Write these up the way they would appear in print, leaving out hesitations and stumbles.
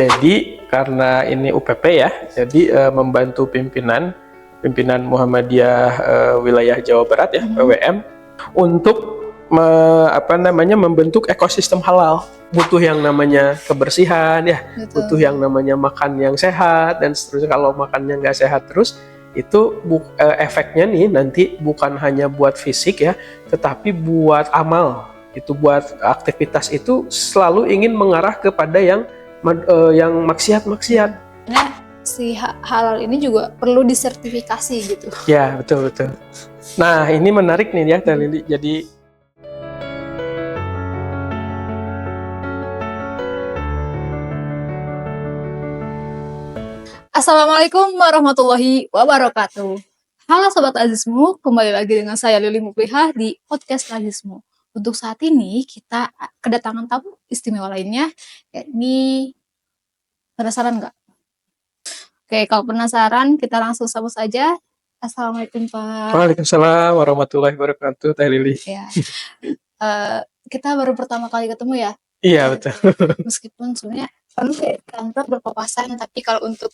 Jadi karena ini UPP ya, jadi membantu pimpinan Muhammadiyah wilayah Jawa Barat ya, PWM, untuk membentuk ekosistem halal. Butuh yang namanya kebersihan ya, butuh yang namanya makan yang sehat dan seterusnya. Kalau makannya nggak sehat terus, itu efeknya nih nanti bukan hanya buat fisik ya, tetapi buat amal. Itu buat aktivitas itu selalu ingin mengarah kepada yang maksiat. Nah, si halal ini juga perlu disertifikasi gitu. Ya, betul. Nah, ini menarik nih ya, Teh Lili. Jadi Assalamualaikum warahmatullahi wabarakatuh. Halo Sobat Lazismu, kembali lagi dengan saya Lili Muplihah di podcast Lazismu. Untuk saat ini kita kedatangan tamu istimewa lainnya, yakni penasaran nggak? Oke, kalau penasaran kita langsung sambut saja. Assalamualaikum Pak. Waalaikumsalam warahmatullahi wabarakatuh, Teh Lili. Ya. Kita baru pertama kali ketemu ya. Iya, betul. Meskipun sebenarnya kantor berpapasan, tapi kalau untuk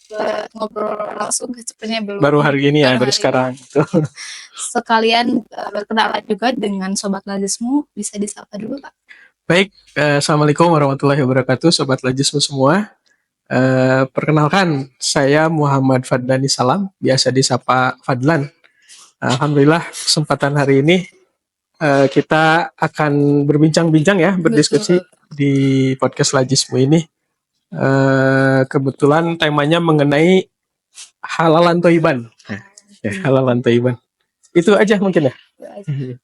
ngobrol langsung sebenarnya belum. Baru hari ini ya, baru sekarang. Sekalian berkenalan juga dengan Sobat Lazismu, bisa disapa dulu Pak. Baik, Assalamualaikum warahmatullahi wabarakatuh, Sobat Lazismu semua. Perkenalkan, saya Muhammad Fadlani Salam, biasa disapa Fadlan. Alhamdulillah, kesempatan hari ini kita akan berbincang-bincang ya, berdiskusi di podcast Lazismu ini. Kebetulan temanya mengenai halalan toiban. Halalan toiban. Itu aja mungkin ya.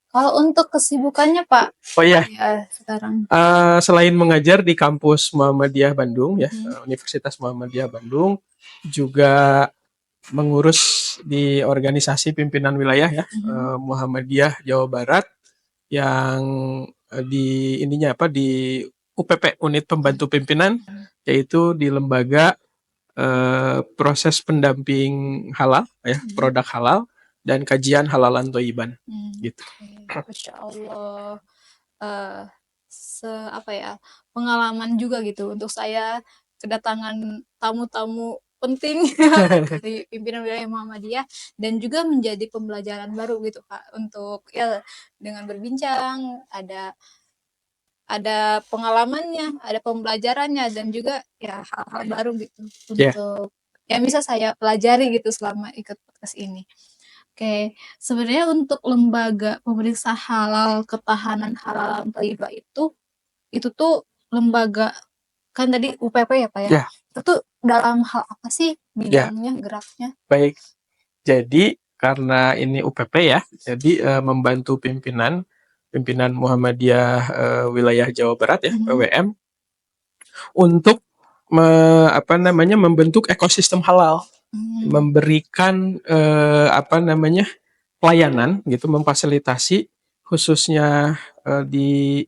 Kalau untuk kesibukannya Pak? Oh iya. Sekarang. Selain mengajar di kampus Muhammadiyah Bandung ya, Universitas Muhammadiyah Bandung, juga mengurus di organisasi pimpinan wilayah ya, Muhammadiyah Jawa Barat, yang di UPP, unit pembantu pimpinan, yaitu di lembaga proses pendamping halal ya, produk halal dan kajian halalan toiban gitu. Masya Allah, pengalaman juga gitu untuk saya kedatangan tamu-tamu penting dari pimpinan wilayah Muhammadiyah dan juga menjadi pembelajaran baru gitu Pak, untuk ya dengan berbincang ada pengalamannya, ada pembelajarannya dan juga ya hal-hal baru gitu untuk yang bisa saya pelajari gitu selama ikut podcast ini. Oke, sebenarnya untuk lembaga pemeriksa halal ketahanan halal thayyibah itu tuh lembaga, kan tadi UPP ya Pak ya? Itu tuh dalam hal apa sih bidangnya, geraknya? Baik, jadi karena ini UPP ya, jadi membantu pimpinan Muhammadiyah wilayah Jawa Barat ya, PWM, untuk membentuk ekosistem halal, memberikan pelayanan gitu, memfasilitasi khususnya di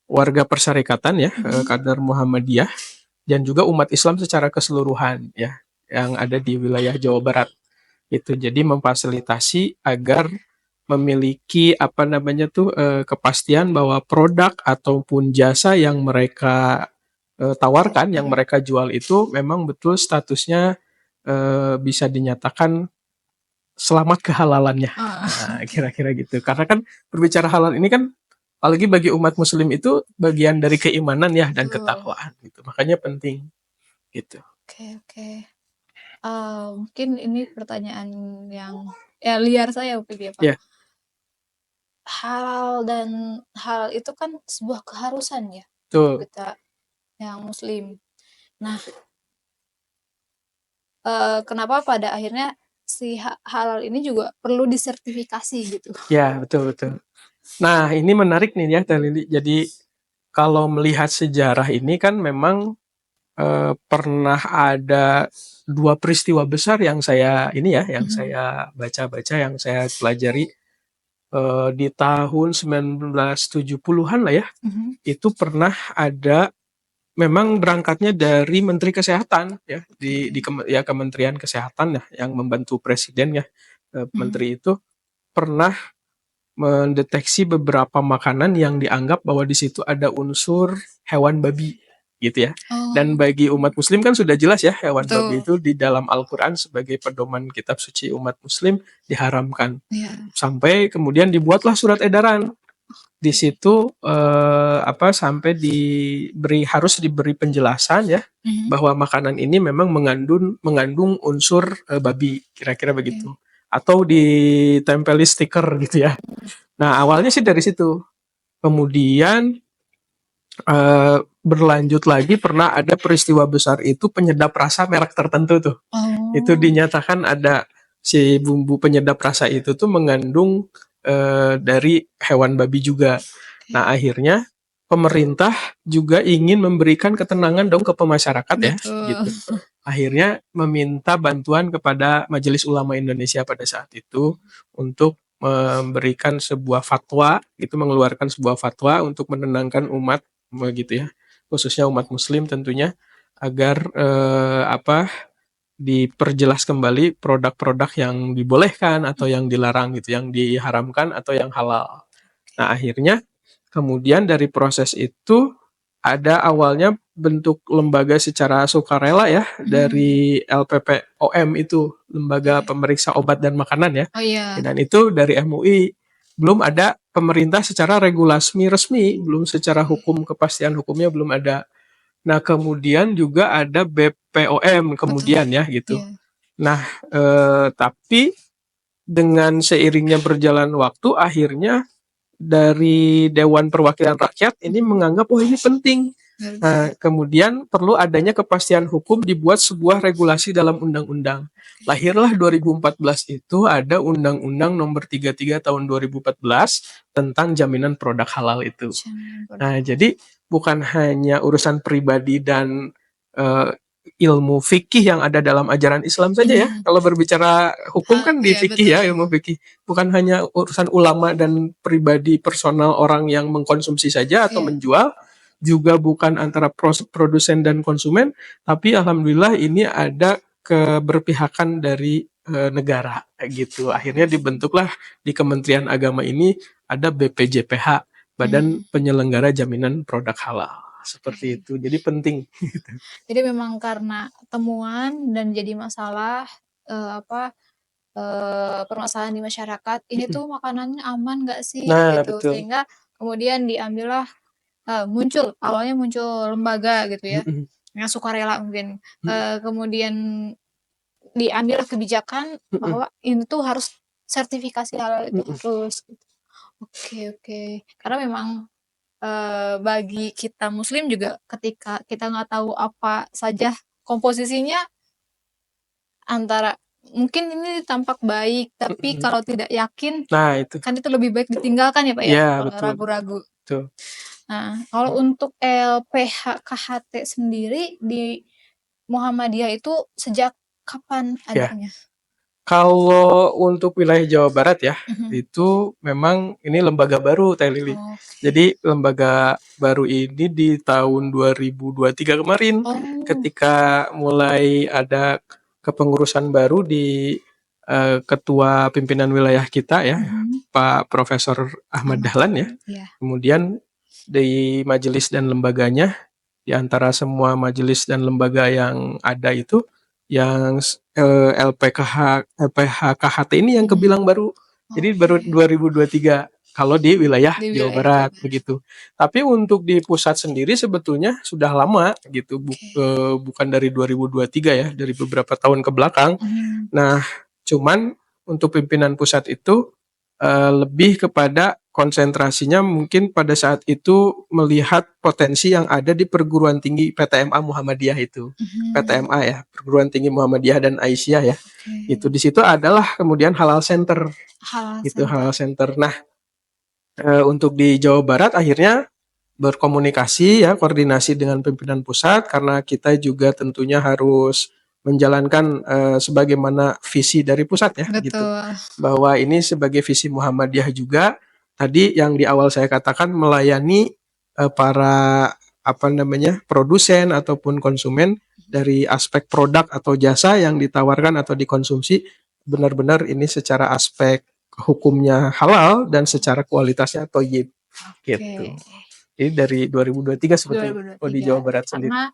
warga persyarikatan ya, kader Muhammadiyah dan juga umat Islam secara keseluruhan ya, yang ada di wilayah Jawa Barat. Itu jadi memfasilitasi agar memiliki kepastian bahwa produk ataupun jasa yang mereka tawarkan, yang mereka jual itu memang betul statusnya bisa dinyatakan selamat kehalalannya. Nah, kira-kira gitu. Karena kan berbicara halal ini kan apalagi bagi umat muslim itu bagian dari keimanan ya dan ketakwaan gitu. Makanya penting gitu. Oke. Mungkin ini pertanyaan yang liar saya mungkin ya Pak. Yeah. Halal itu kan sebuah keharusan ya Tuh. kita yang muslim. Nah, kenapa pada akhirnya si halal ini juga perlu disertifikasi gitu? Ya, betul. Nah, ini menarik nih ya, Teh Lili. Jadi kalau melihat sejarah ini kan memang pernah ada dua peristiwa besar yang saya saya baca-baca, yang saya pelajari di tahun 1970-an lah ya. Itu pernah ada, memang berangkatnya dari Menteri Kesehatan ya, di Kementerian Kesehatan ya, yang membantu presiden ya. Menteri itu pernah mendeteksi beberapa makanan yang dianggap bahwa di situ ada unsur hewan babi gitu ya. Oh, Dan bagi umat muslim kan sudah jelas ya, hewan betul. babi itu di dalam Al-Quran sebagai pedoman kitab suci umat muslim diharamkan. Iya. Sampai kemudian dibuatlah surat edaran. Di situ sampai harus diberi penjelasan ya, bahwa makanan ini memang mengandung unsur babi, kira-kira begitu. Atau ditempeli stiker gitu ya. Nah, awalnya sih dari situ. Kemudian berlanjut lagi, pernah ada peristiwa besar itu penyedap rasa merek tertentu tuh. Itu dinyatakan ada si bumbu penyedap rasa itu tuh mengandung dari hewan babi juga. Nah, akhirnya pemerintah juga ingin memberikan ketenangan dong ke masyarakat ya, gitu. Akhirnya meminta bantuan kepada Majelis Ulama Indonesia pada saat itu untuk memberikan sebuah fatwa, itu mengeluarkan sebuah fatwa untuk menenangkan umat begitu ya, khususnya umat muslim tentunya, agar diperjelas kembali produk-produk yang dibolehkan atau yang dilarang gitu, yang diharamkan atau yang halal. Nah, akhirnya kemudian dari proses itu ada awalnya bentuk lembaga secara sukarela ya, dari LPPOM itu, Lembaga Pemeriksa Obat dan Makanan ya. Oh iya. Dan itu dari MUI. Belum ada pemerintah secara regulasi resmi, belum secara hukum, kepastian hukumnya belum ada. Nah, kemudian juga ada BPOM kemudian ya gitu. Iya. Nah, tapi dengan seiringnya berjalan waktu, akhirnya dari Dewan Perwakilan Rakyat ini menganggap, oh ini penting. Nah, kemudian perlu adanya kepastian hukum, dibuat sebuah regulasi dalam undang-undang. Lahirlah 2014 itu ada Undang-Undang Nomor 33 Tahun 2014 tentang jaminan produk halal itu. Nah, jadi bukan hanya urusan pribadi dan ilmu fikih yang ada dalam ajaran Islam saja ya. Kalau berbicara hukum kan di fikih ya, ilmu fikih. Bukan hanya urusan ulama dan pribadi personal orang yang mengkonsumsi saja atau menjual, juga bukan antara produsen dan konsumen, tapi alhamdulillah ini ada keberpihakan dari negara gitu. Akhirnya dibentuklah di Kementerian Agama ini ada BPJPH, Badan Penyelenggara Jaminan Produk Halal. Seperti itu, jadi penting. Jadi memang karena temuan dan jadi masalah permasalahan di masyarakat, ini tuh makanannya aman nggak sih gitu, Betul. sehingga kemudian diambillah awalnya muncul lembaga gitu ya, yang sukarela mungkin, kemudian diambil kebijakan bahwa ini tuh harus sertifikasi halal itu harus gitu. Oke. Karena memang bagi kita muslim juga ketika kita nggak tahu apa saja komposisinya, antara mungkin ini tampak baik, tapi kalau tidak yakin, itu. kan itu lebih baik ditinggalkan ya Pak ya, kalau betul. ragu-ragu. Betul. Nah, kalau untuk LPH KHT sendiri di Muhammadiyah itu sejak kapan adanya? Kalau untuk wilayah Jawa Barat ya, itu memang ini lembaga baru Teh Lili. Jadi lembaga baru ini di tahun 2023 kemarin, ketika mulai ada kepengurusan baru di ketua pimpinan wilayah kita ya, Pak Profesor Ahmad Dahlan ya. Kemudian di majelis dan lembaganya, di antara semua majelis dan lembaga yang ada itu, yang LPH KHT ini yang kebilang baru. Jadi baru 2023 kalau di wilayah Jawa Barat begitu. Tapi untuk di pusat sendiri sebetulnya sudah lama gitu, bukan dari 2023 ya, dari beberapa tahun ke belakang. Nah, cuman untuk pimpinan pusat itu lebih kepada konsentrasinya mungkin pada saat itu melihat potensi yang ada di perguruan tinggi PTMA Muhammadiyah itu. PTMA ya, Perguruan Tinggi Muhammadiyah dan Aisyah ya. Itu di situ adalah kemudian Halal Center. Halal Center. Nah, untuk di Jawa Barat akhirnya berkomunikasi ya, koordinasi dengan pimpinan pusat, karena kita juga tentunya harus menjalankan sebagaimana visi dari pusat ya. Betul. Gitu. Bahwa ini sebagai visi Muhammadiyah juga, tadi yang di awal saya katakan melayani para produsen ataupun konsumen dari aspek produk atau jasa yang ditawarkan atau dikonsumsi, benar-benar ini secara aspek hukumnya halal dan secara kualitasnya thayyib. Gitu. Ini dari 2023 sebetulnya. Oh, di Jawa 2023. Barat sendiri. Karena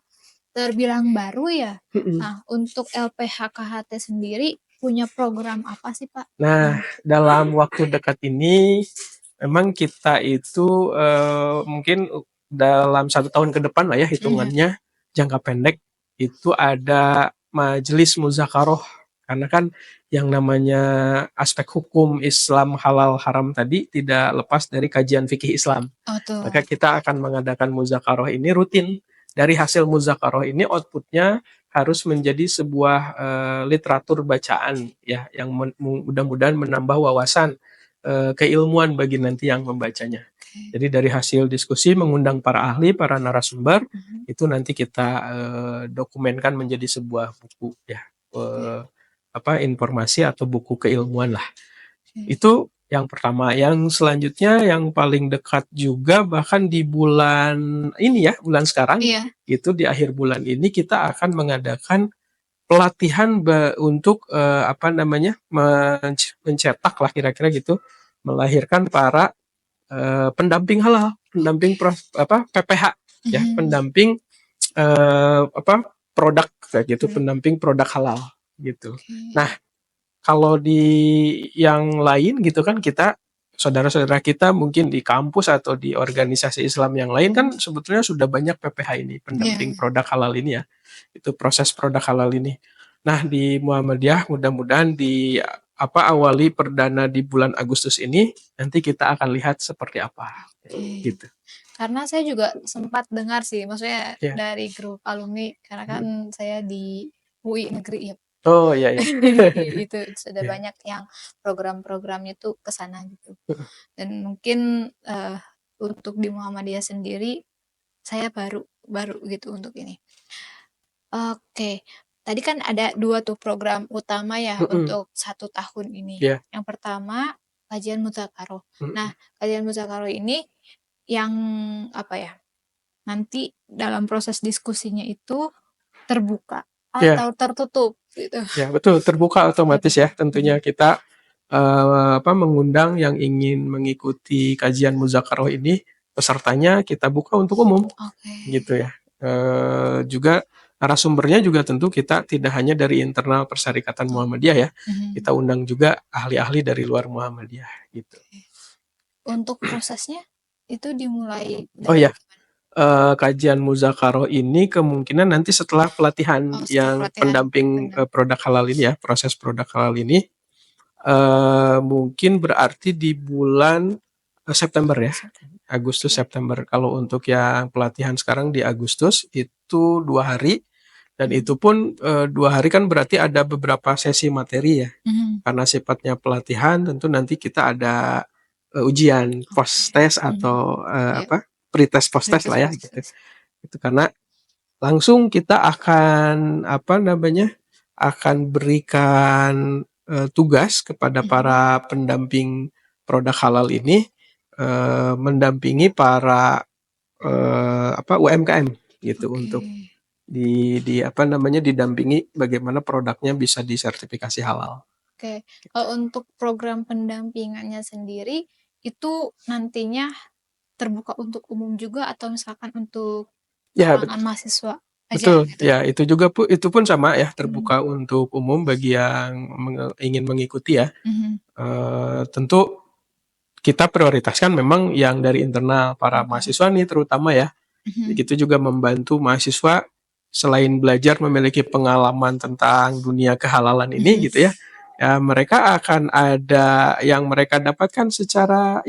terbilang baru ya. Mm-mm. Nah, untuk LPHKHT sendiri punya program apa sih, Pak? Nah, dalam waktu dekat ini memang kita itu mungkin dalam 1 tahun ke depan lah ya hitungannya, jangka pendek itu ada majelis muzakaroh, karena kan yang namanya aspek hukum Islam halal haram tadi tidak lepas dari kajian fikih Islam. Oh, tuh. Maka kita akan mengadakan muzakaroh ini rutin. Dari hasil muzakaroh ini outputnya harus menjadi sebuah literatur bacaan ya, yang mudah-mudahan menambah wawasan keilmuan bagi nanti yang membacanya. Jadi dari hasil diskusi mengundang para ahli, para narasumber, itu nanti kita dokumenkan menjadi sebuah buku ya, informasi atau buku keilmuan lah. Itu yang pertama. Yang selanjutnya yang paling dekat juga, bahkan di bulan ini ya, bulan sekarang, itu di akhir bulan ini kita akan mengadakan pelatihan untuk mencetak lah kira-kira gitu, melahirkan para pendamping halal, pendamping PPH ya, pendamping produk kayak gitu, pendamping produk halal gitu. Nah, kalau di yang lain gitu kan, kita saudara-saudara kita mungkin di kampus atau di organisasi Islam yang lain kan sebetulnya sudah banyak PPH ini, pendamping produk halal ini ya. Itu proses produk halal ini. Nah, di Muhammadiyah mudah-mudahan di awali perdana di bulan Agustus ini, nanti kita akan lihat seperti apa. Gitu. Karena saya juga sempat dengar sih, maksudnya dari grup alumni, karena kan saya di UI negeri ya. Oh iya ya. Itu sudah banyak yang program-programnya tuh ke sana gitu. Dan mungkin untuk di Muhammadiyah sendiri saya baru gitu untuk ini. Oke. Tadi kan ada 2 tuh program utama ya untuk 1 tahun ini. Yang pertama kajian muzakaroh. Nah, kajian muzakaroh ini yang nanti dalam proses diskusinya itu terbuka atau tertutup gitu. Ya, betul, terbuka otomatis ya. Tentunya kita mengundang yang ingin mengikuti kajian muzakaroh ini, pesertanya kita buka untuk umum. Gitu ya. Juga narasumbernya juga tentu kita tidak hanya dari internal Persyarikatan Muhammadiyah ya. Kita undang juga ahli-ahli dari luar Muhammadiyah gitu. Untuk prosesnya itu dimulai dari kajian muzakaroh ini kemungkinan nanti setelah pelatihan pendamping produk halal ini ya, proses produk halal ini mungkin berarti di bulan September ya, Agustus September. Kalau untuk yang pelatihan sekarang di Agustus itu 2 hari, dan itu pun 2 hari kan berarti ada beberapa sesi materi ya. Karena sifatnya pelatihan, tentu nanti kita ada ujian post test atau pretest post test lah ya gitu. Itu karena langsung kita akan akan berikan tugas kepada para pendamping produk halal ini mendampingi para UMKM gitu, untuk didampingi bagaimana produknya bisa disertifikasi halal. Kalau untuk program pendampingannya sendiri itu nantinya terbuka untuk umum juga atau misalkan untuk kalangan mahasiswa aja? Betul, gitu? Ya itu juga itu pun sama ya, terbuka untuk umum bagi yang ingin mengikuti ya. Tentu kita prioritaskan memang yang dari internal para mahasiswa nih terutama ya. Itu juga membantu mahasiswa selain belajar memiliki pengalaman tentang dunia kehalalan ini gitu ya. Ya, mereka akan ada yang mereka dapatkan secara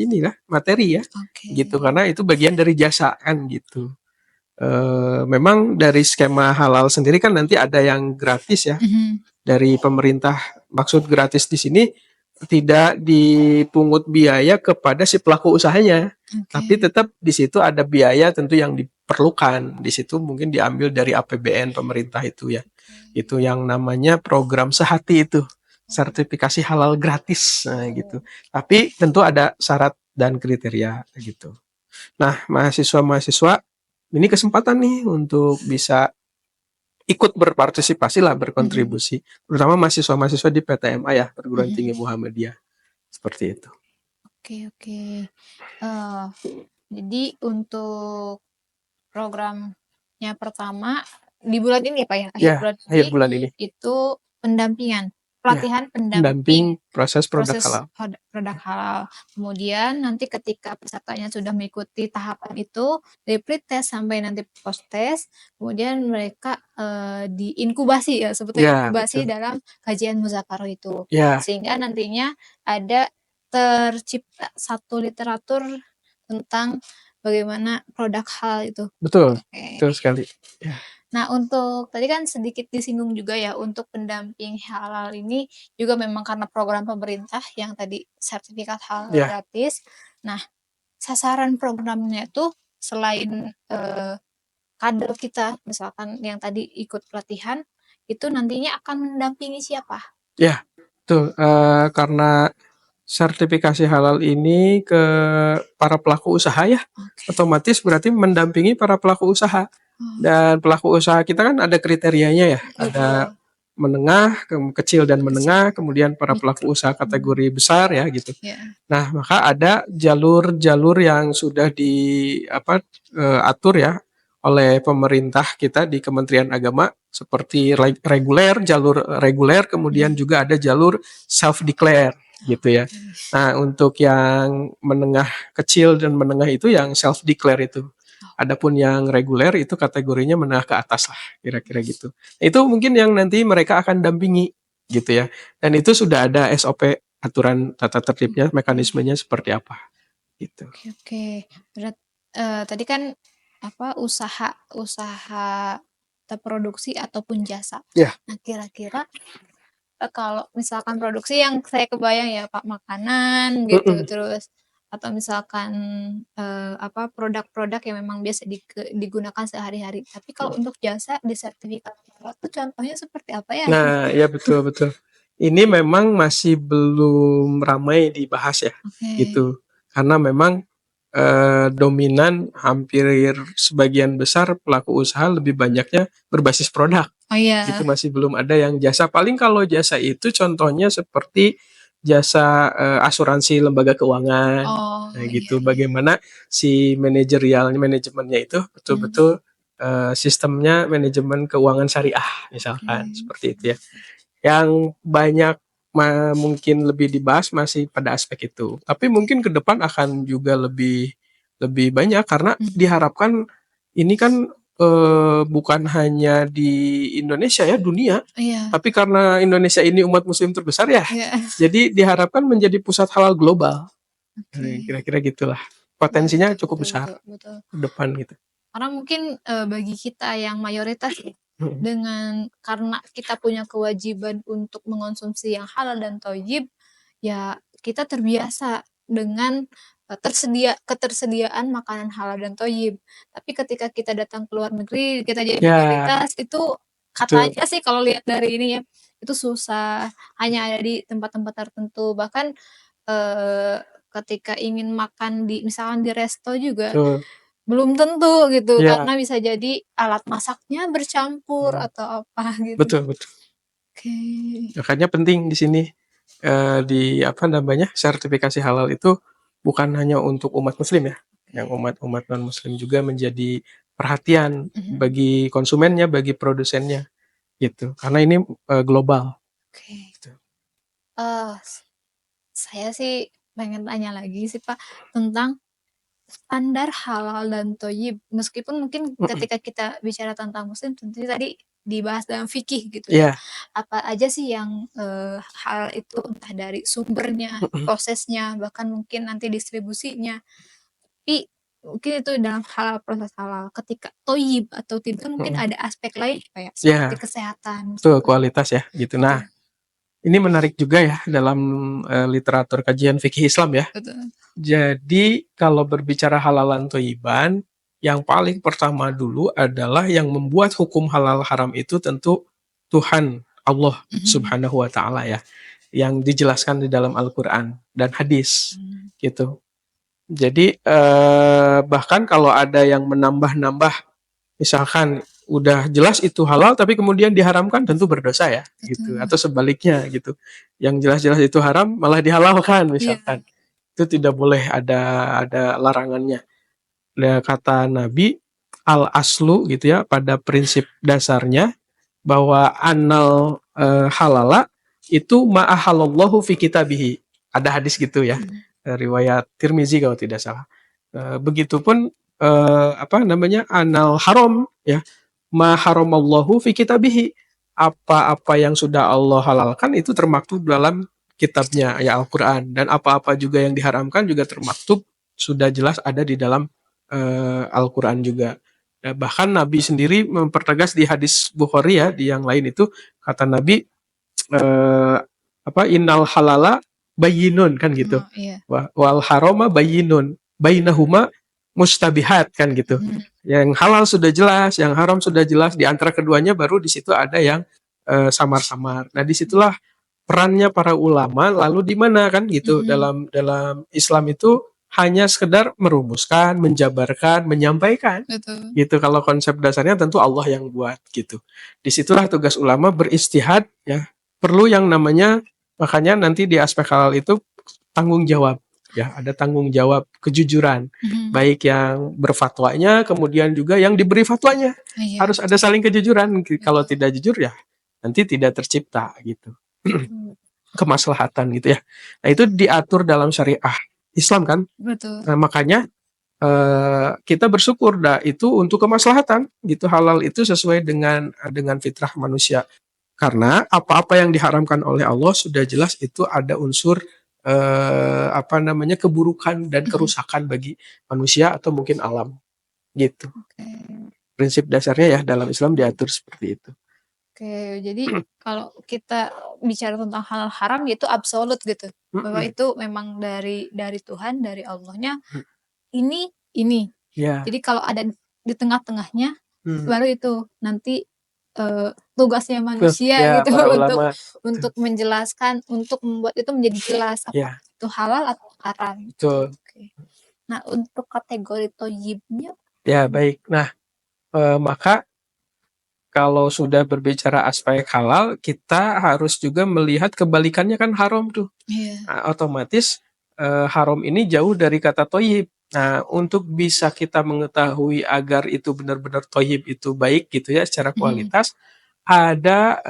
materi ya. Gitu, karena itu bagian dari jasa kan gitu. Memang dari skema halal sendiri kan nanti ada yang gratis ya dari pemerintah. Maksud gratis di sini tidak dipungut biaya kepada si pelaku usahanya, tapi tetap di situ ada biaya tentu yang diperlukan. Di situ mungkin diambil dari APBN pemerintah itu ya. Itu yang namanya program sehati itu, sertifikasi halal gratis gitu. Tapi tentu ada syarat dan kriteria gitu. Nah, mahasiswa-mahasiswa ini kesempatan nih untuk bisa ikut berpartisipasi lah, berkontribusi, terutama mahasiswa-mahasiswa di PTMA ya, Perguruan Tinggi Muhammadiyah, seperti itu. Oke. Jadi untuk programnya pertama di bulan ini ya Pak ya, akhir Ya, bulan akhir ini bulan ini. itu pendampingan, Ya, pelatihan pendamping pendamping proses produk proses halal. produk halal. Kemudian nanti ketika pesertanya sudah mengikuti tahapan itu, dari pre-test sampai nanti post-test, kemudian mereka diinkubasi ya, sebutnya Ya, inkubasi betul. dalam kajian muzakarah itu. Ya, Sehingga nantinya ada tercipta satu literatur tentang bagaimana produk halal itu. betul. Oke. Betul sekali. Ya, Nah, untuk tadi kan sedikit disinggung juga ya, untuk pendamping halal ini juga memang karena program pemerintah yang tadi sertifikat halal ya, gratis. Nah, sasaran programnya itu selain kader kita, misalkan yang tadi ikut pelatihan, itu nantinya akan mendampingi siapa? ya, betul. Karena sertifikasi halal ini ke para pelaku usaha ya, Oke. otomatis berarti mendampingi para pelaku usaha. Oh, Dan pelaku usaha kita kan ada kriterianya ya, ada betul. menengah, kecil dan Kecil. menengah, kemudian para pelaku Mikro. usaha kategori besar ya gitu. Ya. Nah, maka ada jalur-jalur yang sudah atur ya oleh pemerintah kita di Kementerian Agama seperti reguler, jalur reguler, kemudian juga ada jalur self declare gitu ya. Nah, untuk yang menengah kecil dan menengah itu yang self declare itu. Adapun yang reguler itu kategorinya menengah ke atas lah, kira-kira gitu. Itu mungkin yang nanti mereka akan dampingi gitu ya. Dan itu sudah ada SOP, aturan tata tertibnya, mekanismenya seperti apa gitu. Oke, oke. Tadi kan apa usaha usaha terproduksi ataupun jasa. Ya, Nah, kira-kira kalau misalkan produksi yang saya kebayang ya Pak, makanan gitu, mm-mm. terus atau misalkan apa produk-produk yang memang biasa digunakan sehari-hari. Tapi kalau untuk jasa di sertifikat halal itu contohnya seperti apa ya? Nah, ya betul betul. Ini memang masih belum ramai dibahas ya, Oke. gitu. Karena memang dominan hampir sebagian besar pelaku usaha lebih banyaknya berbasis produk. Oh Gitu iya. masih belum ada yang jasa. Paling kalau jasa itu contohnya seperti jasa asuransi lembaga keuangan. Oh Nah, iya gitu. iya. Bagaimana si manajemennya itu Hmm, betul-betul sistemnya manajemen keuangan syariah oke. misalkan seperti itu ya. Yang banyak mungkin lebih dibahas masih pada aspek itu. Tapi mungkin ke depan akan juga lebih lebih banyak karena Mhm. diharapkan ini kan bukan hanya di Indonesia ya, dunia. Iya. Tapi karena Indonesia ini umat muslim terbesar ya, Iya. jadi diharapkan menjadi pusat halal global. Oke. Kira-kira gitulah. Wah, Potensinya betul cukup betul besar betul betul. ke depan gitu. Karena mungkin, bagi kita yang mayoritas ya, Mhm. karena kita punya kewajiban untuk mengonsumsi yang halal dan thayyib, ya kita terbiasa dengan, ketersediaan makanan halal dan thayyib. Tapi ketika kita datang ke luar negeri, kita jadi Ya, mayoritas, itu betul. katanya sih kalau lihat dari ini ya, itu susah, hanya ada di tempat-tempat tertentu. Bahkan, eee, ketika ingin makan di misalkan di resto juga Betul. belum tentu gitu, Ya, karena bisa jadi alat masaknya bercampur mhm. atau apa gitu. Betul betul. Oke. Makanya penting di sini di apa namanya sertifikasi halal itu bukan hanya untuk umat muslim ya, yang Oke. umat-umat non muslim juga menjadi perhatian Mhm. bagi konsumennya, bagi produsennya gitu. Karena ini global. Oke. Gitu. Eee, saya sih pengen tanya lagi sih, Pak, tentang standar halal dan thayyib. Meskipun mungkin Mhm. ketika kita bicara tentang muslim tentunya tadi dibahas dalam fikih gitu ya. Iya. Apa aja sih yang, halal itu entah dari sumbernya, Mhm. prosesnya, bahkan mungkin nanti distribusinya. Tapi mungkin itu dalam halal, proses halal. Ketika thayyib atau tidak mungkin Mhm. ada aspek lain kayak seperti Ya, kesehatan betul misalkan. kualitas ya gitu. Nah, Betul ini menarik juga ya dalam literatur kajian fikih Islam ya. betul. Jadi kalau berbicara halalan toyiban, yang paling pertama dulu adalah yang membuat hukum halal haram itu tentu Tuhan Allah Mhm. Subhanahu wa taala ya, yang dijelaskan di dalam Al-Qur'an dan hadis Mmm, gitu. Jadi bahkan kalau ada yang menambah-nambah, misalkan udah jelas itu halal tapi kemudian diharamkan tentu berdosa ya gitu, betul. atau sebaliknya gitu. Yang jelas-jelas itu haram malah dihalalkan Iya. misalkan itu tidak boleh ada larangannya. Nah, kata Nabi, al aslu gitu ya, pada prinsip dasarnya bahwa anal halala itu ma'ahalallahu fi kitabihi. Ada hadis gitu ya, riwayat Tirmizi kalau tidak salah. Begitupun apa namanya, anal haram ya, ma haramallahu fi kitabihi. Apa-apa yang sudah Allah halalkan itu termaktub dalam kitabnya ya Al-Qur'an, dan apa-apa juga yang diharamkan juga termaktub sudah jelas ada di dalam Al-Qur'an juga. Ya, bahkan Nabi sendiri mempertegas di hadis Bukhari ya, di yang lain itu kata Nabi apa, innal halala bayyinun kan gitu. Iya. Wal harama bayyinun. Bainahuma mustabihat kan gitu. Yang halal sudah jelas, yang haram sudah jelas, di antara keduanya baru di situ ada yang samar-samar. Nah, disitulah perannya para ulama. Lalu di mana kan gitu, dalam Islam itu hanya sekedar merumuskan, menjabarkan, menyampaikan. Betul. Gitu. Kalau konsep dasarnya tentu Allah yang buat gitu. Disitulah tugas ulama beristihad ya. Perlu yang namanya, makanya nanti di aspek halal itu tanggung jawab ya, ada tanggung jawab kejujuran, baik yang berfatwanya kemudian juga yang diberi fatwanya. Iya. Harus ada saling kejujuran. Kalau tidak jujur ya nanti tidak tercipta gitu kemaslahatan gitu ya. Nah, itu diatur dalam syariah Islam kan. Betul. Nah, makanya kita bersyukur itu untuk kemaslahatan gitu, halal itu sesuai dengan fitrah manusia. Karena apa-apa yang diharamkan oleh Allah sudah jelas itu ada unsur apa namanya, keburukan dan kerusakan bagi manusia atau mungkin alam gitu. Prinsip dasarnya ya dalam Islam diatur seperti itu. Oke, jadi kalau kita bicara tentang halal haram itu absolut gitu, bahwa itu memang dari Tuhan, dari Allahnya ini. Ya. Jadi kalau ada di tengah-tengahnya baru itu nanti tugasnya manusia Ya, gitu para ulama. untuk menjelaskan, untuk membuat itu menjadi jelas apa itu halal atau haram. Betul. Oke. Nah, untuk kategori thayyibnya Ya, baik. Nah, maka kalau sudah berbicara aspek halal, kita harus juga melihat kebalikannya kan haram tuh. Nah, otomatis haram ini jauh dari kata thayyib. Nah, untuk bisa kita mengetahui agar itu benar-benar thayyib itu baik gitu ya secara kualitas, ada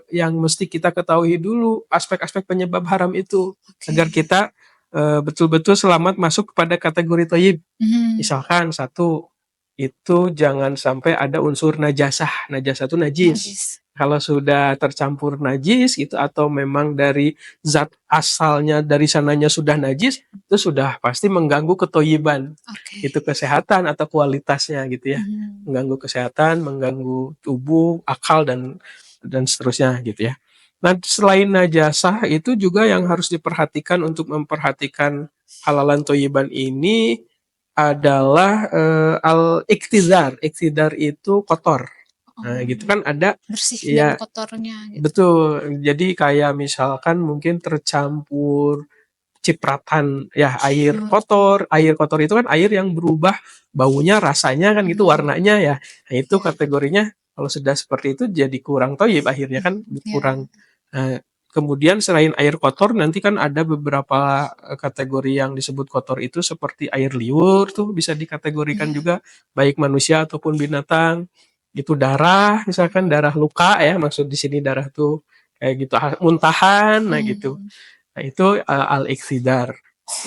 yang mesti kita ketahui dulu, aspek-aspek penyebab haram itu, agar kita betul-betul selamat masuk kepada kategori thayyib. Misalkan satu, itu jangan sampai ada unsur najasah. Najasah itu najis. Kalau sudah tercampur najis gitu, atau memang dari zat asalnya dari sananya sudah najis, itu sudah pasti mengganggu kethoyiban. Itu kesehatan atau kualitasnya gitu ya. Mengganggu kesehatan, mengganggu tubuh, akal dan seterusnya gitu ya. Nah, selain najasah itu juga yang harus diperhatikan untuk memperhatikan halalan thoyiban ini adalah al-iktidar. Iktidar itu kotor. Nah, gitu kan ada bersih ya, dari kotornya gitu. Betul. Jadi kayak misalkan mungkin tercampur cipratan ya air kotor. Air kotor itu kan air yang berubah baunya, rasanya kan gitu, warnanya ya. Nah, itu kategorinya kalau sudah seperti itu jadi kurang thayyib, akhirnya kan kurang. Nah, kemudian selain air kotor nanti kan ada beberapa kategori yang disebut kotor itu seperti air liur tuh bisa dikategorikan juga, baik manusia ataupun binatang. Itu darah, misalkan darah luka ya, maksud di sini darah tuh kayak gitu, muntahan, nah gitu. Nah, itu al-iktidar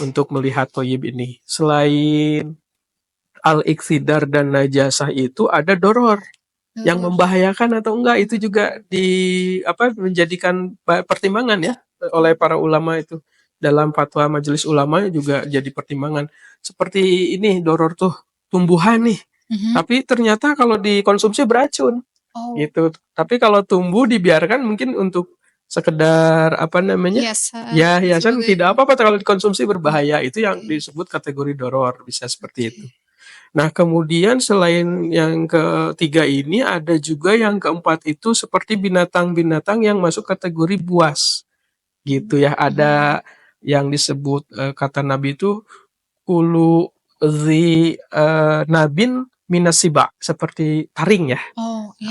untuk melihat thayyib ini. Selain al-iktidar dan najasah itu ada doror yang membahayakan atau enggak, itu juga menjadikan pertimbangan ya oleh para ulama itu. Dalam fatwa majelis ulama juga jadi pertimbangan. Seperti ini doror tuh tumbuhan nih. Tapi ternyata kalau dikonsumsi beracun. Gitu. Tapi kalau tumbuh dibiarkan mungkin untuk sekedar hiasan tidak apa-apa, kalau dikonsumsi berbahaya. Itu yang disebut kategori doror, bisa seperti itu. Nah, kemudian selain yang ketiga ini ada juga yang keempat itu seperti binatang-binatang yang masuk kategori buas. Gitu ya. Ada yang disebut kata Nabi itu kulu zi nabin minasiba, seperti taring ya.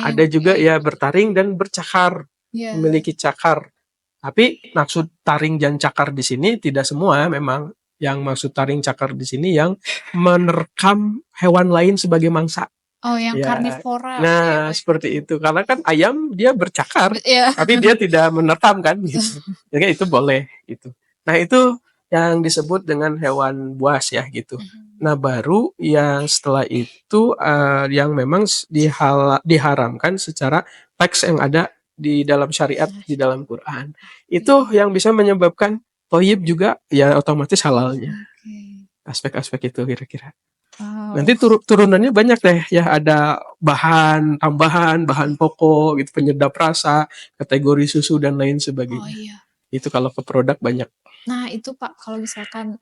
Ada juga ya bertaring dan bercakar, memiliki cakar. Tapi maksud taring dan cakar di sini tidak semua memang. Yang maksud taring cakar di sini yang menerkam hewan lain sebagai mangsa. Oh, yang Ya. karnivora. Nah, seperti itu. Karena kan ayam dia bercakar, Iya. tapi dia tidak menerkam kan gitu. Jadi itu boleh gitu. Nah, itu yang disebut dengan hewan buas ya gitu. Nah, baru yang setelah itu yang memang diharamkan secara teks yang ada di dalam syariat di dalam Quran. Itu yang bisa menyebabkan toyib juga ya otomatis halalnya. Oke. Aspek-aspek itu kira-kira. Wow. Nanti turunannya banyak deh ya, ada bahan tambahan, bahan pokok gitu, penyedap rasa, kategori susu dan lain Oh sebagainya. iya. Itu kalau ke produk banyak. Nah, itu Pak, kalau misalkan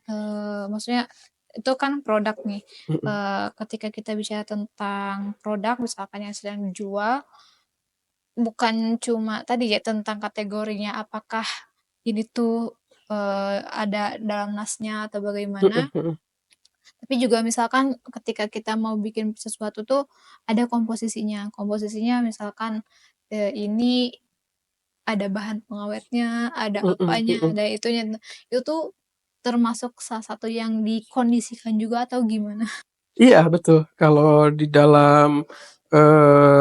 maksudnya itu kan produk nih. Mm-mm. Ketika kita bicara tentang produk misalkan yang sedang dijual, bukan cuma tadi ya tentang kategorinya apakah ini tuh ada dalam nasnya atau bagaimana, Mm-mm. tapi juga misalkan ketika kita mau bikin sesuatu tuh ada komposisinya. Komposisinya misalkan ini ada bahan pengawetnya, ada Mm-mm. apanya, Mm-mm. ada itunya. Nah, itu tuh termasuk salah satu yang dikondisikan juga atau gimana? Iya betul. Kalau di dalam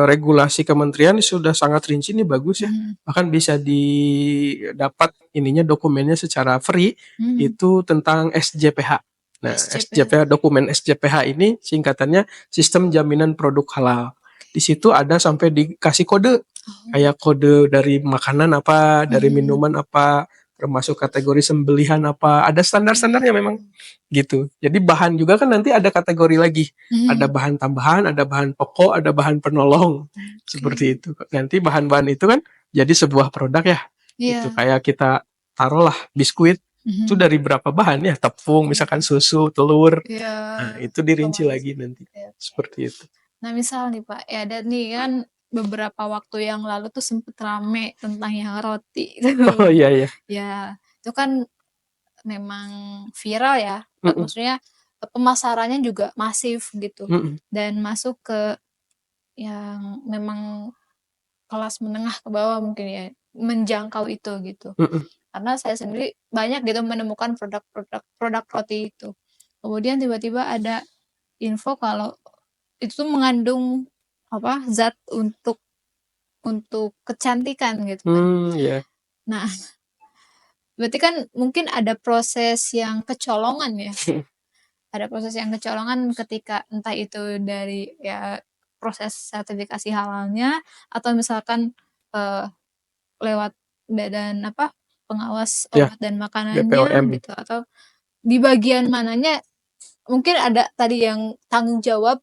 regulasi kementerian sudah sangat rinci nih, bagus ya. Mhm. Bahkan bisa didapat ininya dokumennya secara free, Mhm. itu tentang SJPH. Nah, SJPH, dokumen SJPH ini singkatannya Sistem Jaminan Produk Halal. Di situ ada sampai dikasih kode, Oh. kayak kode dari makanan apa, dari Mhm. minuman apa, termasuk kategori sembelihan apa, ada standar-standarnya memang gitu. Jadi bahan juga kan nanti ada kategori lagi, ada Mhm. bahan tambahan, ada bahan pokok, ada bahan penolong, seperti itu. Nanti bahan-bahan itu kan jadi sebuah produk ya. Itu Iya. kayak kita taruhlah biskuit itu Mhm. dari berapa bahan ya, tepung, misalkan susu, telur. Iya. Nah, itu dirinci Otomatis. lagi nanti. Oke, oke. Seperti itu. Nah, misal nih Pak, ya ada nih kan beberapa waktu yang lalu tuh sempet rame tentang yang roti Oh tuh. iya iya. Ya, itu kan memang viral ya, Mm-mm. maksudnya pemasarannya juga masif gitu Mm-mm. dan masuk ke yang memang kelas menengah ke bawah mungkin ya, menjangkau itu gitu. Mm-mm. Karena saya sendiri banyak gitu menemukan produk roti itu. Kemudian tiba-tiba ada info kalau itu tuh mengandung apa, zat untuk kecantikan gitu kan. Iya. Nah, berarti kan mungkin ada proses yang kecolongan ya? Ada proses yang kecolongan ketika entah itu dari ya proses sertifikasi halalnya atau misalkan, eee, lewat badan apa, pengawas Ya, obat dan makanannya BPOM. gitu atau di bagian mananya mungkin ada tadi yang tanggung jawab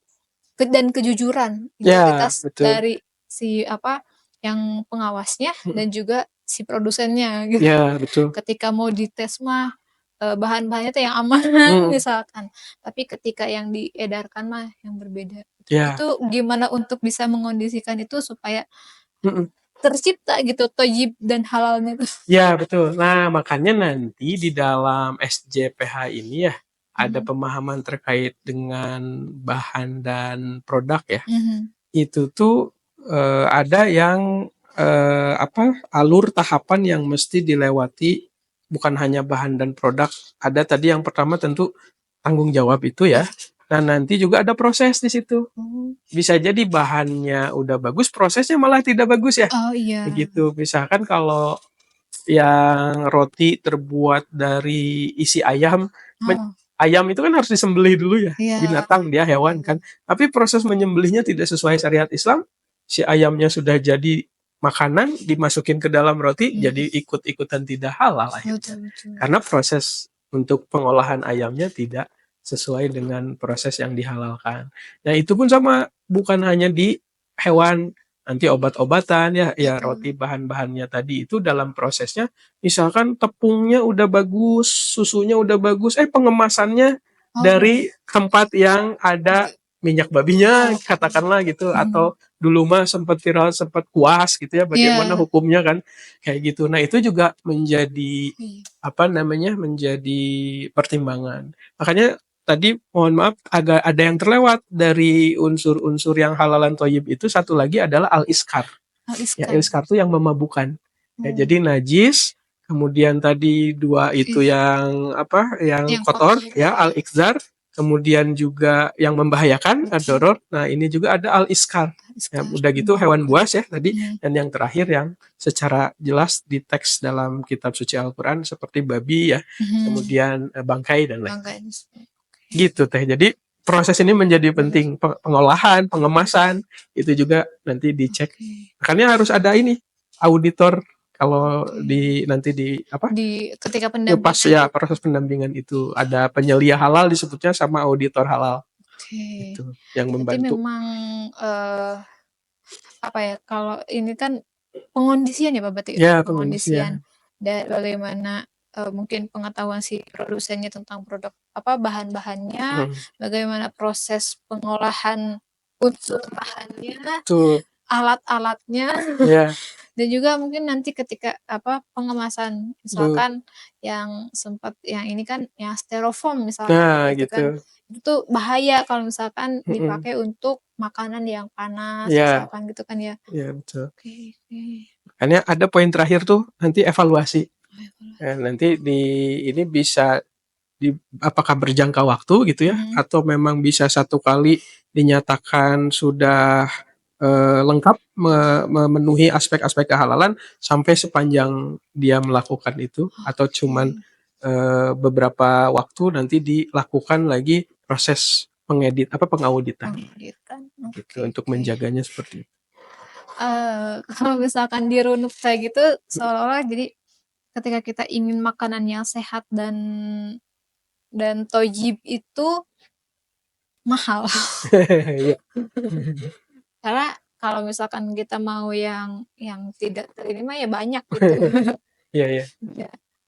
dan kejujuran, Ya, integritas betul. dari si apa, yang pengawasnya Mm-mm. dan juga si produsennya gitu. Ya, betul. Ketika mau dites mah, bahan-bahannya tuh yang aman Mm. misalkan, tapi ketika yang diedarkan mah yang berbeda gitu. Ya. Itu gimana untuk bisa mengondisikan itu supaya Mm-mm. tercipta gitu thayyib dan halalnya tuh? Ya, betul. Nah, makanya nanti di dalam SJPH ini ya, ada Mhm. pemahaman terkait dengan bahan dan produk ya. Mhm. Itu tuh ada yang alur tahapan yang mesti dilewati, bukan hanya bahan dan produk. Ada tadi yang pertama tentu tanggung jawab itu ya. Nah, nanti juga ada proses di situ. Oh. Bisa jadi bahannya udah bagus, prosesnya malah tidak bagus ya. Oh, iya. Begitu. Misalkan kalau yang roti terbuat dari isi ayam, Heeh. ayam itu kan harus disembelih dulu ya, Iya. binatang dia hewan kan, tapi proses menyembelihnya tidak sesuai syariat Islam, si ayamnya sudah jadi makanan dimasukin ke dalam roti, Mhm. jadi ikut-ikutan tidak halal akhirnya, Betul, betul. karena proses untuk pengolahan ayamnya tidak sesuai dengan proses yang dihalalkan. Nah, itu pun sama, bukan hanya di hewan, nanti obat-obatan ya, ya Betul. roti bahan-bahannya tadi itu dalam prosesnya, misalkan tepungnya udah bagus, susunya udah bagus, pengemasannya Oh. dari tempat yang ada minyak babinya, Oh, katakanlah gitu, mhm. atau dulu mah sempat viral, sempat kuas gitu ya, bagaimana Iya. hukumnya kan, kayak gitu. Nah, itu juga menjadi Iya. apa namanya, menjadi pertimbangan. Makanya tadi mohon maaf agak ada yang terlewat dari unsur-unsur yang halalan toyib itu, satu lagi adalah al-iskar. Ya, Al-Iskar. al-iskar itu yang memabukkan. Ya, Oh. jadi najis, kemudian tadi 2 itu yang apa, yang Yang kotor kotor. ya, al-iqzar, kemudian juga yang membahayakan, ad-doror. Nah, ini juga ada al-iskar. Ya, udah gitu hewan buas ya tadi, dan yang terakhir yang secara jelas di teks dalam kitab suci Al-Qur'an seperti babi ya, kemudian bangkai dan lain. Bangkai. Gitu Teh. Jadi proses ini menjadi penting, pengolahan, pengemasan itu juga nanti dicek. Makanya harus ada ini auditor kalau di nanti di apa? Di ketika Pas pendampingan. ya proses pendampingan itu ada penyelia halal disebutnya sama auditor halal. Oke. Itu yang Berarti membantu. memang apa ya? Kalau ini kan pengondisian ya Pak berarti? Ya, Pengondisian. pengondisian. Dan bagaimana mungkin pengetahuan si produsennya tentang produk apa bahan-bahannya, bagaimana proses pengolahan unsur bahannya, Tuh. alat-alatnya, Ya. dan juga mungkin nanti ketika apa pengemasan, misalkan yang sempat yang ini kan yang styrofoam misalkan Nah, gitu kan, itu bahaya kalau misalkan dipakai untuk makanan yang panas Ya. misalkan gitu kan ya. Ya, betul. Oke. Makanya ada poin terakhir tuh nanti evaluasi. Nanti ini bisa apakah berjangka waktu gitu ya, atau memang bisa satu kali dinyatakan sudah lengkap memenuhi aspek-aspek kehalalan sampai sepanjang dia melakukan itu, atau cuman beberapa waktu nanti dilakukan lagi proses pengauditan gitu, untuk menjaganya seperti itu. Kalau misalkan dirunut kayak gitu seolah-olah jadi ketika kita ingin makanan yang sehat dan thayyib itu mahal. Karena kalau misalkan kita mau yang tidak ini mah ya banyak gitu. Iya.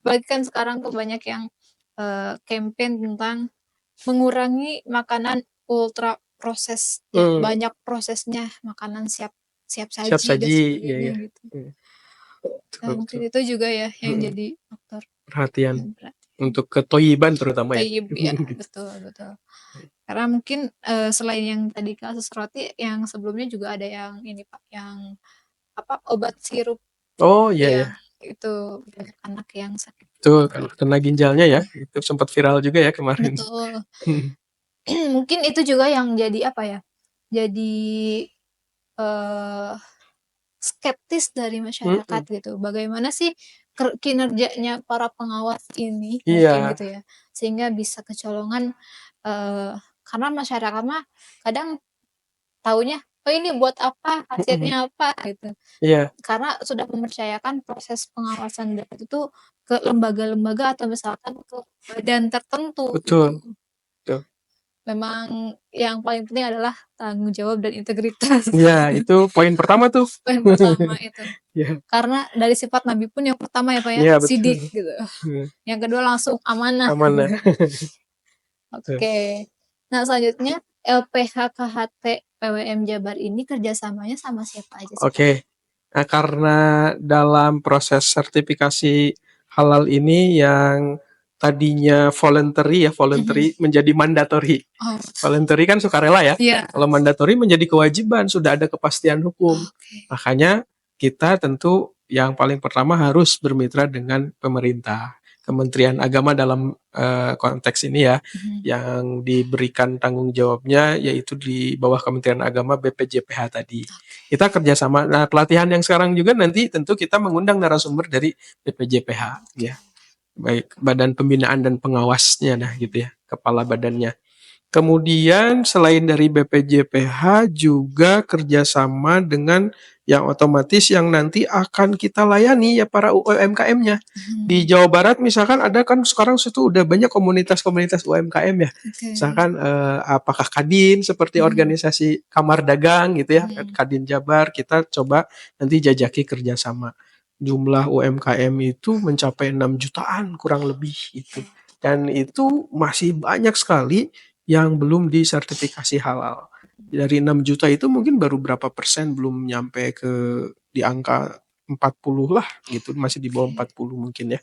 Apalagi kan sekarang tuh banyak yang campaign tentang mengurangi makanan ultra proses, banyak prosesnya, makanan siap saji dan sebagainya gitu. Nah, mungkin itu juga ya yang jadi faktor perhatian untuk ketoyiban terutama ya. Thayyib ya, betul. Karena mungkin selain yang tadi kasus roti, yang sebelumnya juga ada yang ini Pak, yang apa obat sirup. Oh iya. Itu banyak anak yang sakit. Tuh, kalau kena ginjalnya ya, itu sempat viral juga ya kemarin. Betul. Mungkin itu juga yang jadi apa ya? Jadi skeptis dari masyarakat gitu. Bagaimana sih kinerjanya para pengawas ini mungkin gitu ya. Sehingga bisa kecolongan karena masyarakat mah kadang taunya oh ini buat apa, hasilnya apa gitu. Karena sudah mempercayakan proses pengawasan itu tuh ke lembaga-lembaga atau misalkan ke badan tertentu. Betul. Memang yang paling penting adalah tanggung jawab dan integritas. Iya, itu poin pertama tuh. Poin pertama itu. Karena dari sifat Nabi pun yang pertama ya Pak ya, sidik gitu. Yang kedua langsung amanah. Oke. Nah selanjutnya LPH KHT PWM Jabar ini kerjasamanya sama siapa aja sih? Oke. Nah, karena dalam proses sertifikasi halal ini yang tadinya voluntary menjadi mandatory. Voluntary kan sukarela ya. Kalau mandatory menjadi kewajiban, sudah ada kepastian hukum. Makanya kita tentu yang paling pertama harus bermitra dengan pemerintah. Kementerian Agama dalam konteks ini ya, yang diberikan tanggung jawabnya yaitu di bawah Kementerian Agama BPJPH tadi. Kita kerjasama. Nah, pelatihan yang sekarang juga nanti tentu kita mengundang narasumber dari BPJPH ya, baik Badan Pembinaan dan Pengawasnya nah gitu ya, kepala badannya. Kemudian selain dari BPJPH juga kerjasama dengan yang otomatis yang nanti akan kita layani ya para UMKM-nya. Di Jawa Barat misalkan ada kan sekarang situ udah banyak komunitas-komunitas UMKM ya. Misalkan apakah Kadin seperti organisasi Kamar Dagang gitu ya, Kadin Jabar, kita coba nanti jajaki kerjasama. Jumlah UMKM itu mencapai 6 jutaan kurang lebih itu. Dan itu masih banyak sekali yang belum disertifikasi halal. Dari 6 juta itu mungkin baru berapa persen belum nyampe di angka 40 lah gitu, masih di bawah 40 mungkin ya.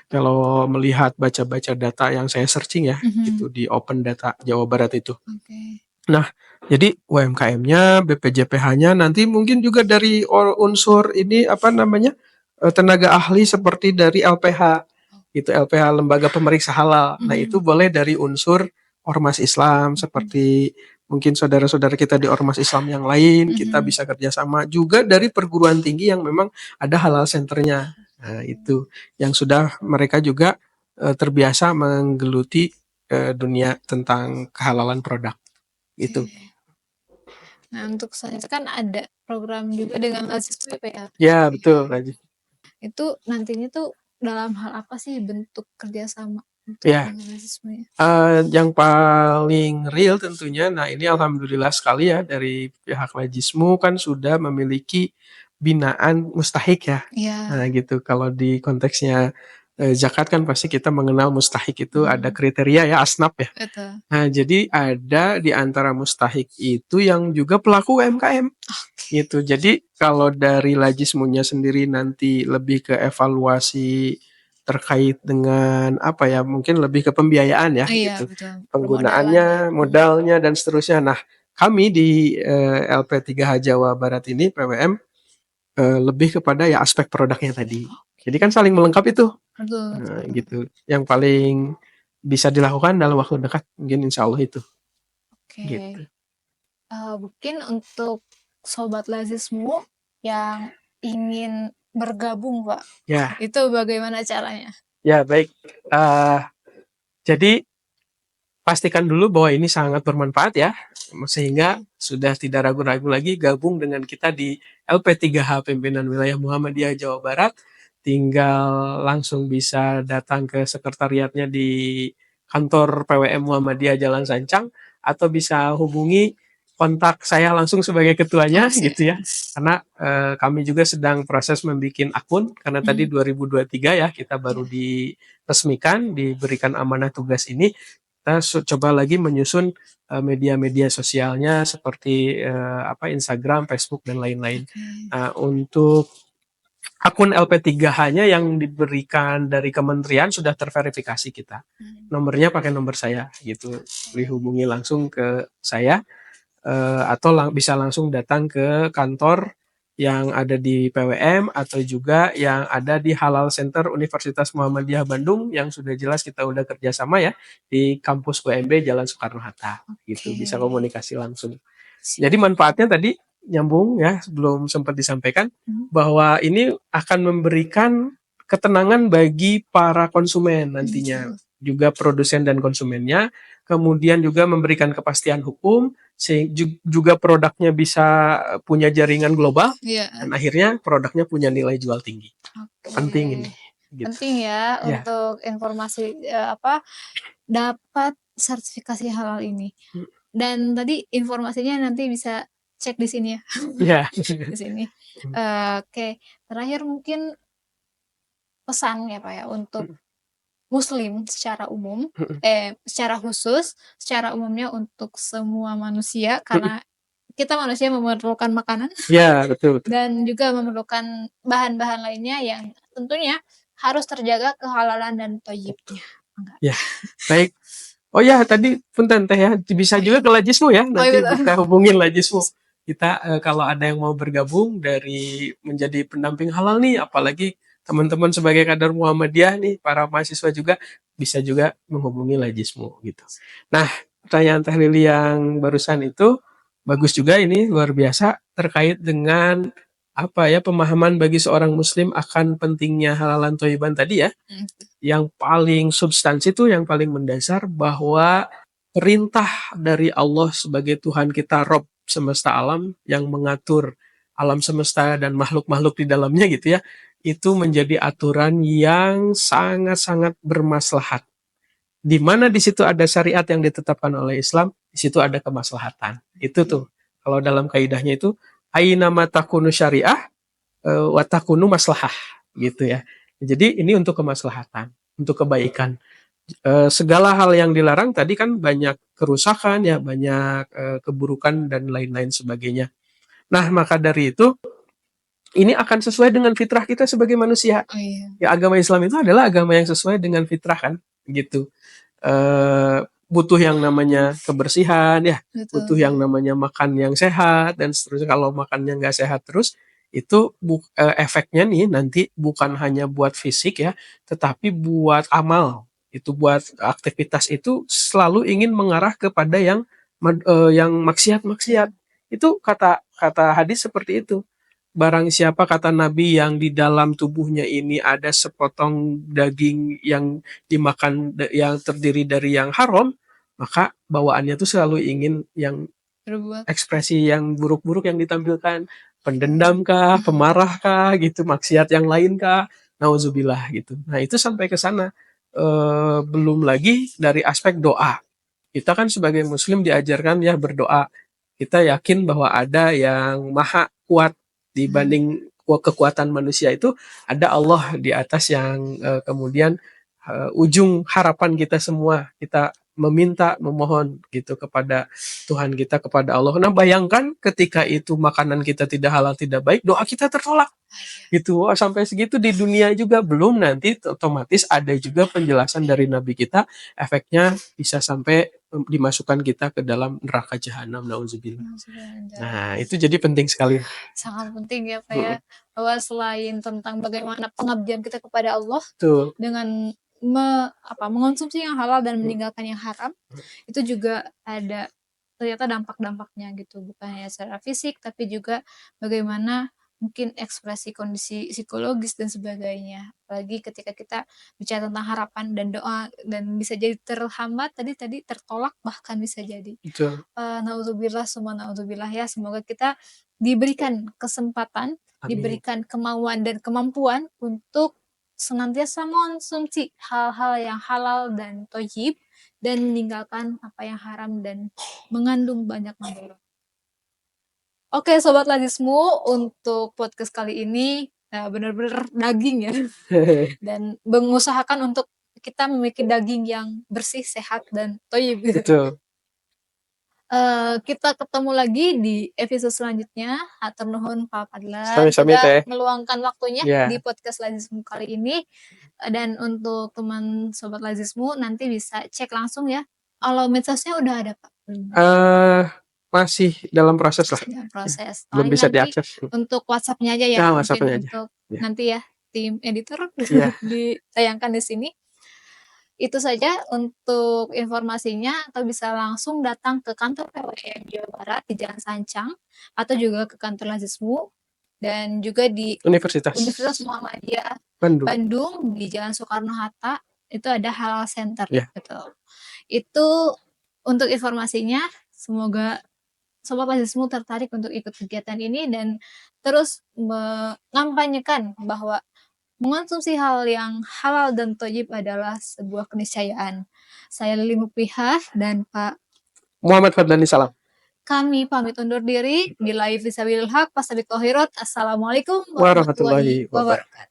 Kalau melihat baca-baca data yang saya searching ya, gitu di Open Data Jawa Barat itu. Nah, jadi UMKM-nya, BPJPH-nya nanti mungkin juga dari unsur ini apa namanya? tenaga ahli seperti dari LPH, itu LPH Lembaga Pemeriksa Halal. Nah, itu boleh dari unsur ormas Islam seperti mungkin saudara-saudara kita di ormas Islam yang lain, kita bisa kerjasama juga dari perguruan tinggi yang memang ada halal centernya. Nah, itu yang sudah mereka juga terbiasa menggeluti dunia tentang kehalalan produk itu. Nah, untuk saya kan ada program juga dengan mahasiswa ya. Ya, betul, Rajin. Itu nantinya tuh dalam hal apa sih bentuk kerjasama untuk Ya. dengan mahasiswanya? Yang paling real tentunya, nah ini alhamdulillah sekali ya dari pihak Lajismu kan sudah memiliki binaan mustahik ya. Nah gitu, kalau di konteksnya zakat kan pasti kita mengenal mustahik itu ada kriteria ya, asnaf ya. Betul. Nah jadi ada di antara mustahik itu yang juga pelaku UMKM. Gitu. Jadi kalau dari Lajismunya sendiri nanti lebih ke evaluasi terkait dengan apa ya, mungkin lebih ke pembiayaan ya gitu. Betul. Penggunaannya, modalnya dan seterusnya. Nah, kami di LP3H Jawa Barat ini PWM lebih kepada ya aspek produknya tadi. Jadi kan saling melengkapi itu. Betul. Gitu. Yang paling bisa dilakukan dalam waktu dekat mungkin insya Allah itu. Oke. Gitu. Mungkin untuk sobat Lazismu yang ingin bergabung, Pak. Ya. Itu bagaimana caranya? Ya, baik. Jadi pastikan dulu bahwa ini sangat bermanfaat ya, sehingga sudah tidak ragu-ragu lagi gabung dengan kita di LP3H Pimpinan Wilayah Muhammadiyah Jawa Barat. Tinggal langsung bisa datang ke sekretariatnya di kantor PWM Muhammadiyah Jalan Sancang, atau bisa hubungi kontak saya langsung sebagai ketuanya gitu ya. Karena kami juga sedang proses membuat akun, karena tadi 2023 ya kita baru diresmikan, diberikan amanah tugas ini. Kita coba lagi menyusun media-media sosialnya seperti Instagram, Facebook dan lain-lain. Nah, untuk akun LP3H-nya yang diberikan dari kementerian sudah terverifikasi kita. Nomornya pakai nomor saya gitu. Dihubungi langsung ke saya atau bisa langsung datang ke kantor yang ada di PWM atau juga yang ada di Halal Center Universitas Muhammadiyah Bandung, yang sudah jelas kita udah kerjasama ya di kampus UMB Jalan Soekarno-Hatta gitu, bisa komunikasi langsung. Jadi manfaatnya tadi nyambung ya, belum sempat disampaikan bahwa ini akan memberikan ketenangan bagi para konsumen nantinya, juga produsen dan konsumennya, kemudian juga memberikan kepastian hukum, juga produknya bisa punya jaringan global, dan akhirnya produknya punya nilai jual tinggi. Penting ini. Gitu. Penting ya untuk informasi dapat sertifikasi halal ini. Dan tadi informasinya nanti bisa cek di sini ya. Iya. Di sini. Oke, terakhir mungkin pesan ya Pak ya untuk Muslim secara umum, secara khusus, secara umumnya untuk semua manusia, karena kita manusia memerlukan makanan. Ya, betul. Dan juga memerlukan bahan-bahan lainnya yang tentunya harus terjaga kehalalan dan thayyibnya. Ya, baik. Oh ya, tadi punten teh ya, bisa juga ke Lajismu ya, nanti kita hubungin Lajismu. Kita kalau ada yang mau bergabung dari menjadi pendamping halal nih, apalagi teman-teman sebagai kader Muhammadiyah nih, para mahasiswa juga bisa juga menghubungi Lajismu gitu. Nah, pertanyaan Teh Lili yang barusan itu bagus juga, ini luar biasa terkait dengan pemahaman bagi seorang muslim akan pentingnya halalan thayyiban tadi ya. Yang paling substansi itu, yang paling mendasar, bahwa perintah dari Allah sebagai Tuhan kita, Rob semesta alam, yang mengatur alam semesta dan makhluk-makhluk di dalamnya gitu ya, itu menjadi aturan yang sangat-sangat bermaslahat. Di mana di situ ada syariat yang ditetapkan oleh Islam, di situ ada kemaslahatan. Itu tuh, kalau dalam kaidahnya itu, aina matakunu syariah, watakunu maslahah gitu ya. Jadi ini untuk kemaslahatan, untuk kebaikan. Segala hal yang dilarang tadi kan banyak kerusakan ya, banyak keburukan dan lain-lain sebagainya. Nah, maka dari itu ini akan sesuai dengan fitrah kita sebagai manusia. Ya, agama Islam itu adalah agama yang sesuai dengan fitrah kan, gitu. Butuh yang namanya kebersihan ya, butuh yang namanya makan yang sehat dan seterusnya. Kalau makannya nggak sehat terus, itu efeknya nih nanti bukan hanya buat fisik ya, tetapi buat amal. Itu buat aktivitas itu selalu ingin mengarah kepada yang maksiat-maksiat. Itu kata kata hadis seperti itu. Barang siapa kata Nabi yang di dalam tubuhnya ini ada sepotong daging yang dimakan yang terdiri dari yang haram, maka bawaannya tuh selalu ingin yang Berbuat. ekspresi yang buruk-buruk yang ditampilkan, pendendam kah, pemarah kah, gitu, maksiat yang lain kah, nauzubillah gitu. Nah itu sampai ke sana. Belum lagi dari aspek doa. Kita kan sebagai muslim diajarkan ya berdoa. Kita yakin bahwa ada yang maha kuat dibanding kekuatan manusia itu, ada Allah di atas yang kemudian ujung harapan kita semua. Kita meminta, memohon gitu kepada Tuhan kita, kepada Allah. Nah bayangkan ketika itu makanan kita tidak halal, tidak baik, doa kita tertolak gitu. Oh, sampai segitu di dunia juga, belum nanti otomatis ada juga penjelasan dari Nabi kita, efeknya bisa sampai dimasukkan kita ke dalam neraka jahanam, nauzubillah. Nah itu jadi penting sekali. Sangat penting ya Pak ya, bahwa selain tentang bagaimana pengabdian kita kepada Allah Tuh. dengan mengonsumsi yang halal dan meninggalkan yang haram, itu juga ada ternyata dampak-dampaknya gitu, bukan hanya secara fisik tapi juga bagaimana mungkin ekspresi kondisi psikologis dan sebagainya. Apalagi ketika kita bicara tentang harapan dan doa dan bisa jadi terhambat tadi tertolak bahkan bisa jadi. Betul. Nauzubillah summa nauzubillah ya, semoga kita diberikan kesempatan, Amin. diberikan kemauan dan kemampuan untuk senantiasa mengonsumsi hal-hal yang halal dan thayyib dan meninggalkan apa yang haram dan mengandung banyak mandorot. Oke Sobat Lazismu, untuk podcast kali ini benar-benar daging ya. Dan mengusahakan untuk kita memiliki daging yang bersih, sehat, dan thayyib gitu. Betul. Kita ketemu lagi di episode selanjutnya. Hatur nuhun Pak Fadlan Sami-sami sudah Teh. meluangkan waktunya Ya. di podcast Lazismu kali ini. Dan untuk teman Sobat Lazismu nanti bisa cek langsung ya. Kalau medsosnya udah ada Pak? Masih dalam proses lah. Dalam proses. Belum bisa Nanti diakses. untuk WhatsApp-nya aja ya. Ya, Mungkin WhatsApp-nya aja. untuk Ya. nanti ya tim editor Ya. ditayangkan di sini. Itu saja untuk informasinya, atau bisa langsung datang ke kantor PWM Jawa Barat di Jalan Sancang atau juga ke kantor Lazismu dan juga di Universitas Muhammadiyah Bandung. Bandung di Jalan Soekarno-Hatta itu ada Halal Center Ya. gitu. Itu untuk informasinya, semoga Sobat Lazismu tertarik untuk ikut kegiatan ini dan terus mengampanyekan bahwa mengonsumsi hal yang halal dan thayyib adalah sebuah keniscayaan. Saya Lili Mukbihah dan Pak Muhammad Fadlani Salam. Kami pamit undur diri. Billahi fisabilil haq, fastabiqul khairat. Assalamualaikum Warahmatullahi wabarakatuh.